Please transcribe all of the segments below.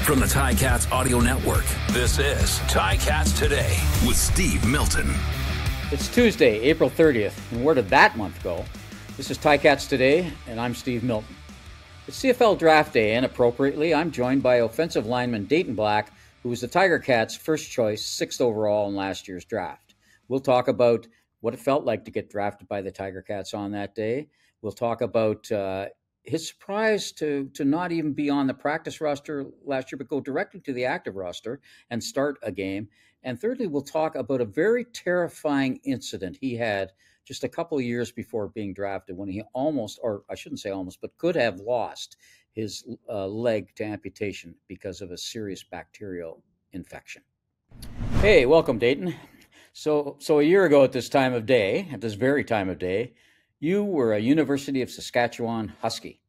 From the Ticats Audio Network, this is Ticats Today with Steve Milton. It's Tuesday, April 30th, and where did that month go? This is Ticats Today, and I'm Steve Milton. It's CFL Draft Day, and appropriately, I'm joined by offensive lineman Dayton Black, who was the Tiger Cats' first choice, 6th overall in last year's draft. We'll talk about what it felt like to get drafted by the Tiger Cats on that day. We'll talk about his surprise to not even be on the practice roster last year, but go directly to the active roster and start a game. And thirdly, we'll talk about a very terrifying incident he had just a couple of years before being drafted when he almost, or I shouldn't say almost, but could have lost his leg to amputation because of a serious bacterial infection. Hey, welcome, Dayton. So a year ago at this very time of day, you were a University of Saskatchewan Husky,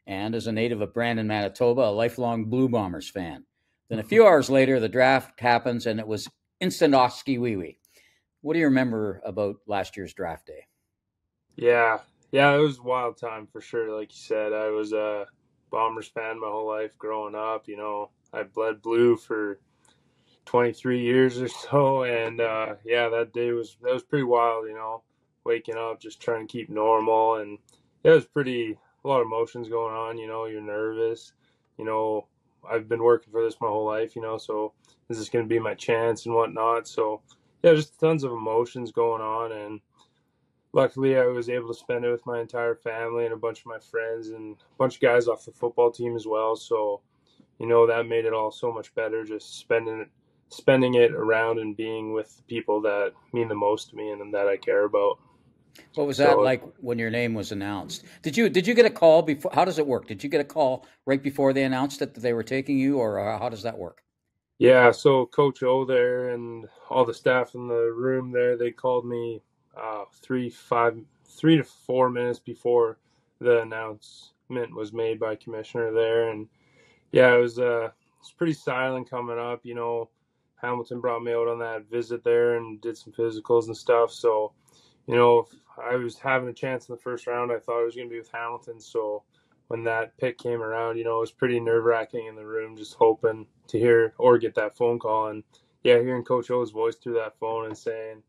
and as a native of Brandon, Manitoba, a lifelong Blue Bombers fan. Then a few hours later, the draft happens, and it was instant Husky wee-wee. What do you remember about last year's draft day? Yeah, it was a wild time for sure. Like you said, I was a Bombers fan my whole life growing up. You know, I bled blue for 23 years or so, and that day was pretty wild. You know, waking up, just trying to keep normal, and it was a lot of emotions going on. You know, you're nervous. You know, I've been working for this my whole life. You know, so this is going to be my chance and whatnot. So yeah, just tons of emotions going on, and luckily I was able to spend it with my entire family and a bunch of my friends and a bunch of guys off the football team as well. So, you know, that made it all so much better, just spending it around and being with the people that mean the most to me and that I care about. What was that like when your name was announced? Did you get a call before? How does it work? Did you get a call right before they announced that they were taking you, or how does that work? Yeah, so Coach O there and all the staff in the room there, they called me 3 to 4 minutes before the announcement was made by Commissioner there. And yeah, it was pretty silent coming up. You know, Hamilton brought me out on that visit there and did some physicals and stuff. So, you know, if I was having a chance in the first round, I thought I was going to be with Hamilton. So when that pick came around, you know, it was pretty nerve-wracking in the room, just hoping to hear or get that phone call. And yeah, hearing Coach O's voice through that phone and saying,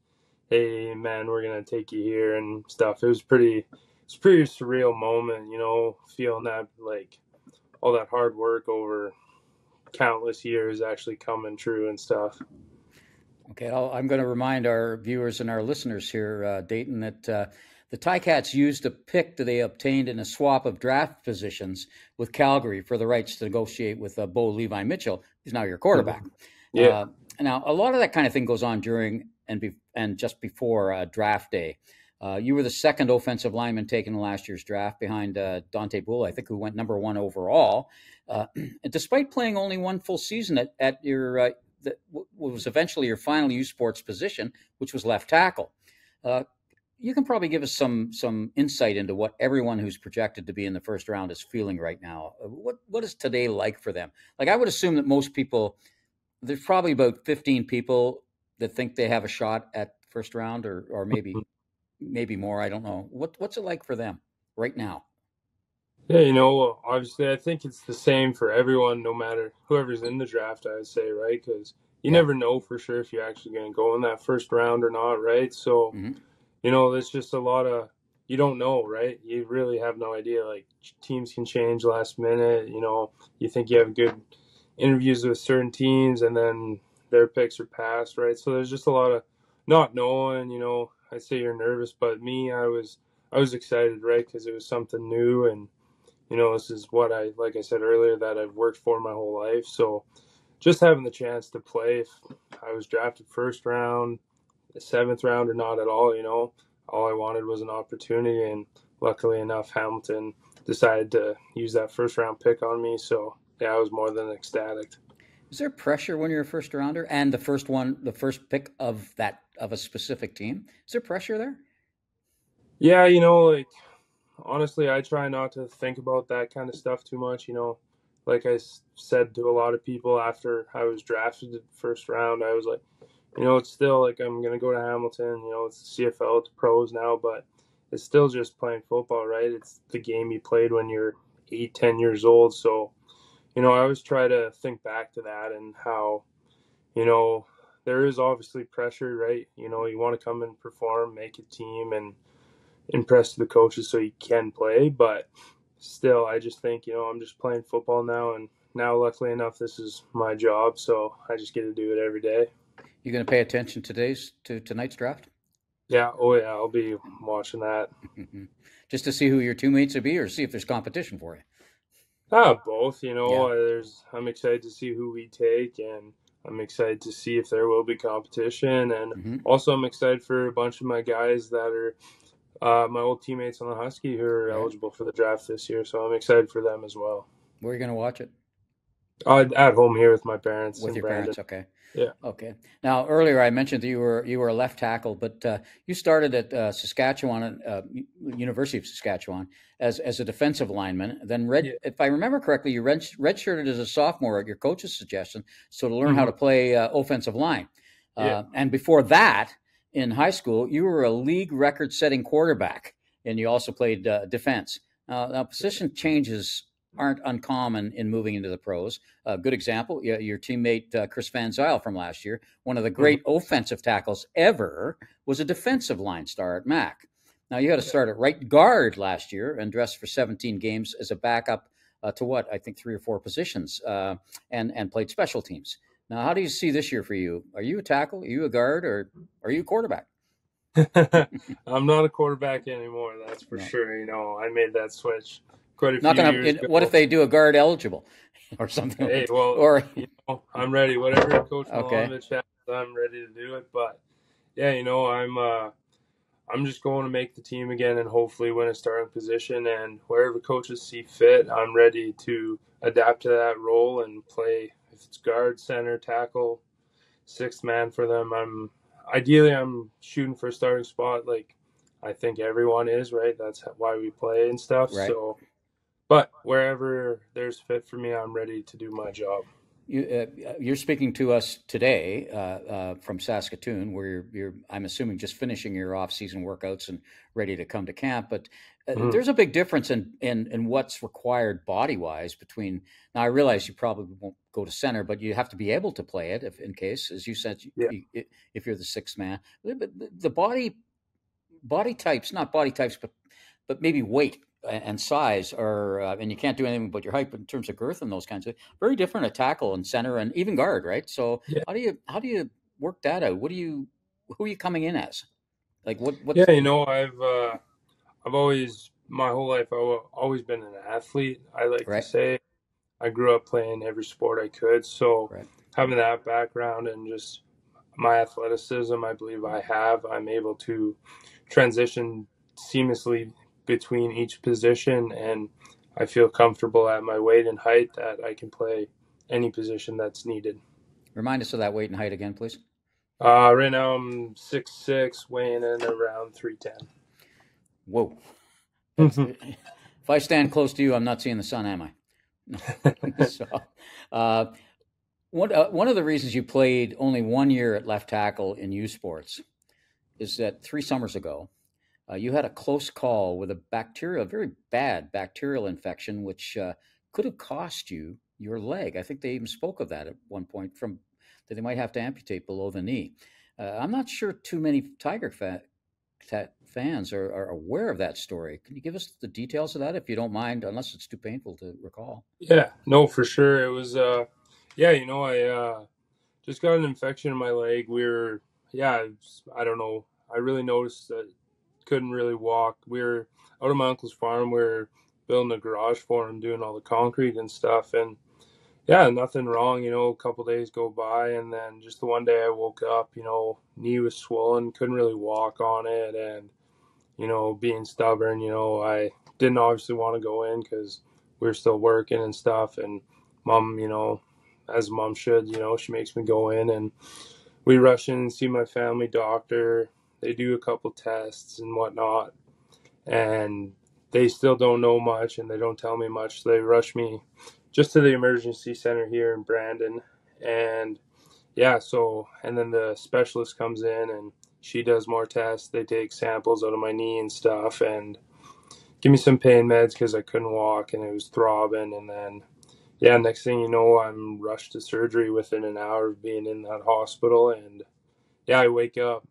"Hey man, we're going to take you here," and stuff. It was pretty surreal moment, you know, feeling that like all that hard work over countless years actually coming true and stuff. Okay, I'm going to remind our viewers and our listeners here, Dayton, that the Ticats used a pick that they obtained in a swap of draft positions with Calgary for the rights to negotiate with Bo Levi Mitchell, who's now your quarterback. Yeah. Now, a lot of that kind of thing goes on during and just before draft day. You were the second offensive lineman taken in last year's draft behind Dante Bull, I think, who went number 1 overall. And despite playing only one full season at your what was eventually your final U Sports position, which was left tackle. You can probably give us some insight into what everyone who's projected to be in the first round is feeling right now. What is today like for them? Like, I would assume that most people, there's probably about 15 people that think they have a shot at first round, or maybe more. I don't know. What's it like for them right now? Yeah, you know, obviously I think it's the same for everyone, no matter whoever's in the draft, I would say, right? Because you never know for sure if you're actually going to go in that first round or not, right? So, you know, there's just a lot of, you don't know, right? You really have no idea. Like, teams can change last minute. You know, you think you have good interviews with certain teams and then their picks are passed, right? So there's just a lot of not knowing, you know. I say you're nervous, but me, I was excited, right? Because it was something new, and you know, this is what like I said earlier, that I've worked for my whole life. So just having the chance to play, if I was drafted first round, the 7th round, or not at all, you know, all I wanted was an opportunity. And luckily enough, Hamilton decided to use that first round pick on me. So yeah, I was more than ecstatic. Is there pressure when you're a first rounder and the first pick of a specific team? Is there pressure there? Yeah, you know, like, honestly, I try not to think about that kind of stuff too much. You know, like I said to a lot of people after I was drafted the first round, I was like, you know, it's still like I'm going to go to Hamilton. You know, it's the CFL, it's pros now, but it's still just playing football, right? It's the game you played when you're 8, 10 years old. So, I always try to think back to that and how, there is obviously pressure, right? You want to come and perform, make a team, and impress the coaches so you can play. But still, I just think, I'm just playing football now. And now, luckily enough, this is my job. So I just get to do it every day. You going to pay attention to tonight's draft? Yeah. Oh, yeah. I'll be watching that. Just to see who your teammates would be, or see if there's competition for you? Both. I'm excited to see who we take, and I'm excited to see if there will be competition. And also, I'm excited for a bunch of my guys that are my old teammates on the Husky who are eligible for the draft this year. So I'm excited for them as well. Where are you going to watch it? At home here with my parents. With your Brandon. parents, okay. Yeah. Okay. Now, earlier I mentioned that you were a left tackle, but you started at Saskatchewan, University of Saskatchewan, as a defensive lineman. Then, if I remember correctly, you redshirted as a sophomore at your coach's suggestion, so to learn how to play offensive line. And before that, in high school, you were a league record-setting quarterback, and you also played defense. Now, position changes aren't uncommon in moving into the pros. A good example, your teammate Chris Van Zyl from last year, one of the great offensive tackles ever, was a defensive line star at Mac. Now, you had to start at right guard last year and dressed for 17 games as a backup to I think 3 or 4 positions, and played special teams. Now, how do you see this year for you? Are you a tackle? Are you a guard? Or are you a quarterback? I'm not a quarterback anymore, that's for sure. I made that switch quite a not few gonna, years ago. What if they do a guard eligible or something? Hey, well, or I'm ready. Whatever Coach Milovich has, I'm ready to do it. But yeah, I'm just going to make the team again and hopefully win a starting position. And wherever coaches see fit, I'm ready to adapt to that role and play. If it's guard, center, tackle, sixth man for them, I'm shooting for a starting spot. Like I think everyone is, right? That's why we play and stuff. Right. So. But wherever there's fit for me, I'm ready to do my job. You're speaking to us today from Saskatoon, where you're, I'm assuming, just finishing your off-season workouts and ready to come to camp. But there's a big difference in what's required body-wise between. Now, I realize you probably won't go to center, but you have to be able to play it in case, as you said, if you're the sixth man. But the body types, not body types, but maybe weight and size are, and you can't do anything but your height, but in terms of girth and those kinds of very different at tackle and center and even guard, right? So how do you work that out? Who are you coming in as? Like what? Yeah, I've always my whole life I've always been an athlete. I like to say I grew up playing every sport I could, so having that background and just my athleticism, I believe I'm able to transition seamlessly between each position, and I feel comfortable at my weight and height that I can play any position that's needed. Remind us of that weight and height again, please. Right now I'm 6'6", weighing in around 310. Whoa. If I stand close to you, I'm not seeing the sun, am I? So, one of the reasons you played only 1 year at left tackle in U Sports is that 3 summers ago, you had a close call with a very bad bacterial infection, which could have cost you your leg. I think they even spoke of that at one point, that they might have to amputate below the knee. I'm not sure too many Tiger fans are aware of that story. Can you give us the details of that, if you don't mind, unless it's too painful to recall? Yeah, no, for sure. It was, I just got an infection in my leg. I don't know. I really noticed that couldn't really walk. We were out of my uncle's farm. We were building a garage for him, doing all the concrete and stuff. And nothing wrong. A couple days go by, and then just the one day I woke up, knee was swollen, couldn't really walk on it. And, being stubborn, I didn't obviously want to go in because we were still working and stuff. And mom, as mom should, she makes me go in, and we rush in and see my family doctor. They do a couple tests and whatnot, and they still don't know much, and they don't tell me much. So they rush me just to the emergency center here in Brandon. And and then the specialist comes in and she does more tests. They take samples out of my knee and stuff and give me some pain meds because I couldn't walk and it was throbbing. And then, Yeah, next thing you know, I'm rushed to surgery within an hour of being in that hospital. And yeah, I wake up,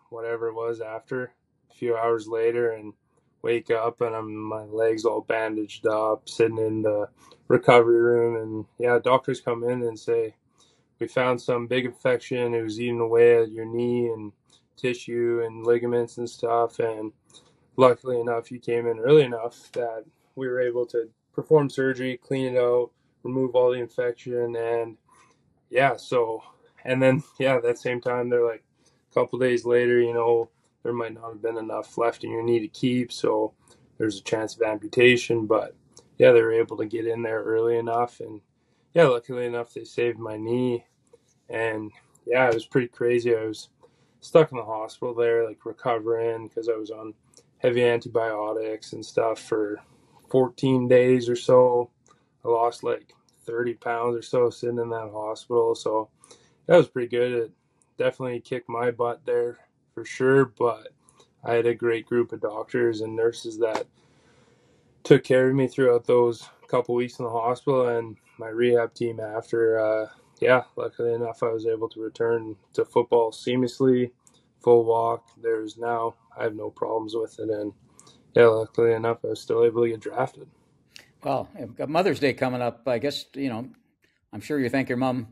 whatever it was after, a few hours later, and wake up and my legs all bandaged up, sitting in the recovery room. And yeah, doctors come in and say, we found some big infection. It was eating away at your knee and tissue and ligaments and stuff. And luckily enough, you came in early enough that we were able to perform surgery, clean it out, remove all the infection. And yeah, so, and then, yeah, that same time, they're like, a couple days later, there might not have been enough left in your knee to keep. So there's a chance of amputation. But yeah, they were able to get in there early enough. And yeah, luckily enough, they saved my knee. And yeah, it was pretty crazy. I was stuck in the hospital there, like recovering because I was on heavy antibiotics and stuff for 14 days or so. I lost like 30 pounds or so sitting in that hospital. So that was pretty good. It definitely kicked my butt there for sure. But I had a great group of doctors and nurses that took care of me throughout those couple weeks in the hospital and my rehab team after. Yeah, luckily enough, I was able to return to football seamlessly, full walk. I have no problems with it. And yeah, luckily enough, I was still able to get drafted. Well, I've got Mother's Day coming up. I guess, I'm sure you thank your mom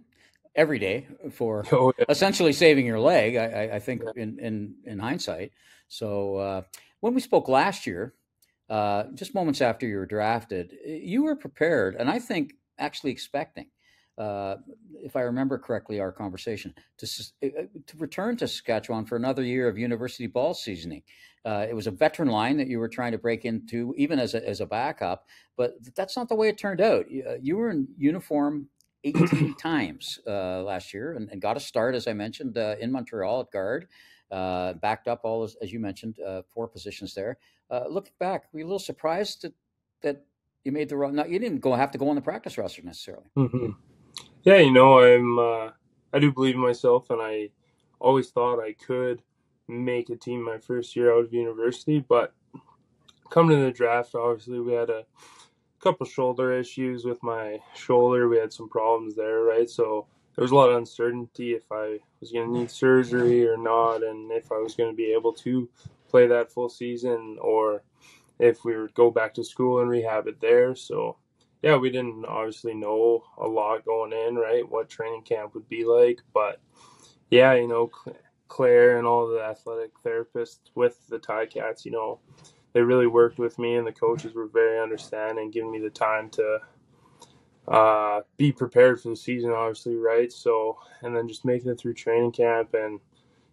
every day for Oh, yeah. essentially saving your leg. I think Yeah. in hindsight. So when we spoke last year, just moments after you were drafted, you were prepared, and I think actually expecting, uh, if I remember correctly, our conversation to return to Saskatchewan for another year of university ball seasoning. It was a veteran line that you were trying to break into, even as a backup, but that's not the way it turned out. You were in uniform 18 times last year and got a start, as I mentioned, in Montreal at guard. Backed up all as you mentioned, four positions there. Looking back, were you a little surprised that you made the run? No, you didn't have to go on the practice roster necessarily. Hmm. Yeah, I do believe in myself, and I always thought I could make a team my first year out of university. But coming to the draft, obviously, we had a couple shoulder issues with my shoulder. We had some problems there, right? So there was a lot of uncertainty if I was going to need surgery or not, and if I was going to be able to play that full season, or if we would go back to school and rehab it there. So yeah, we didn't obviously know a lot going in, right? What training camp would be like, but yeah, Claire and all the athletic therapists with the Ticats, they really worked with me, and the coaches were very understanding, giving me the time to be prepared for the season, obviously, right? So, and then just making it through training camp, and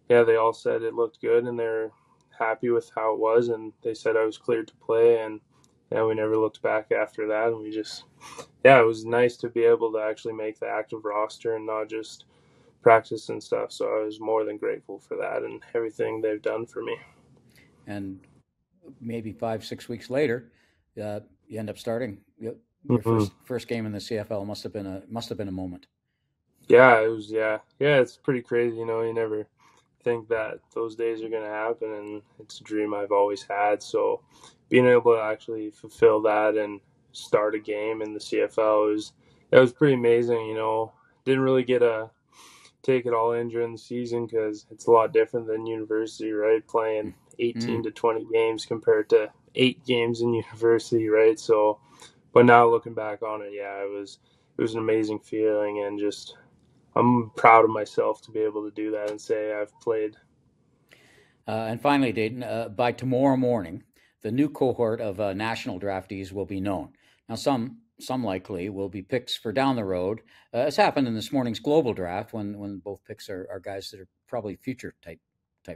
yeah, they all said it looked good, and they're happy with how it was, and they said I was cleared to play, and yeah, we never looked back after that, and it was nice to be able to actually make the active roster and not just practice and stuff. So I was more than grateful for that and everything they've done for me. And maybe 5-6 weeks later, you end up starting your Hmm. first game in the CFL. Must have been a moment. Yeah, it was. Yeah. It's pretty crazy. You never think that those days are going to happen, and it's a dream I've always had. So being able to actually fulfill that and start a game in the CFL was pretty amazing. Didn't really get a take it all in during the season because it's a lot different than university, right? Playing 18 Mm. to 20 games compared to 8 games in university, right? So, but now looking back on it, yeah, it was an amazing feeling, and just I'm proud of myself to be able to do that and say I've played. And finally, Dayton, by tomorrow morning, the new cohort of national draftees will be known. Now, some likely will be picks for down the road, as happened in this morning's global draft, when both picks are guys that are probably future type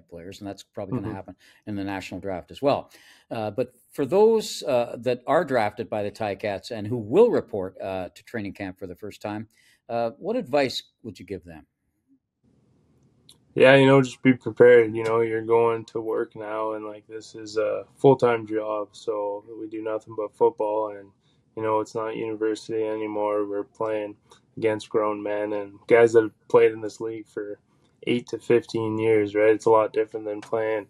players, and that's probably going to Hmm. happen in the national draft as well. But for those that are drafted by the Ticats and who will report to training camp for the first time, what advice would you give them? Yeah, just be prepared. You're going to work now, and like this is a full-time job, so we do nothing but football, and it's not university anymore. We're playing against grown men and guys that have played in this league for 8 to 15 years, right? It's a lot different than playing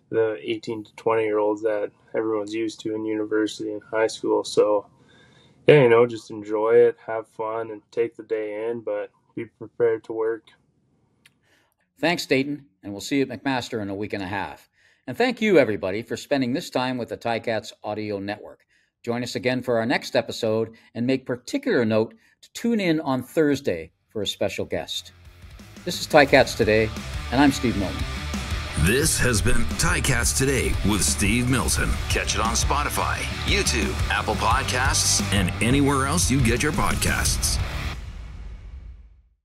the 18 to 20-year-olds that everyone's used to in university and high school. So Yeah, just enjoy it, have fun, and take the day in, but be prepared to work. Thanks, Dayton, and we'll see you at McMaster in a week and a half. And thank you, everybody, for spending this time with the Ticats Audio Network. Join us again for our next episode, and make particular note to tune in on Thursday for a special guest. This is Ticats Today, and I'm Steve Milton. This has been Ticats Today with Steve Milton. Catch it on Spotify, YouTube, Apple Podcasts, and anywhere else you get your podcasts.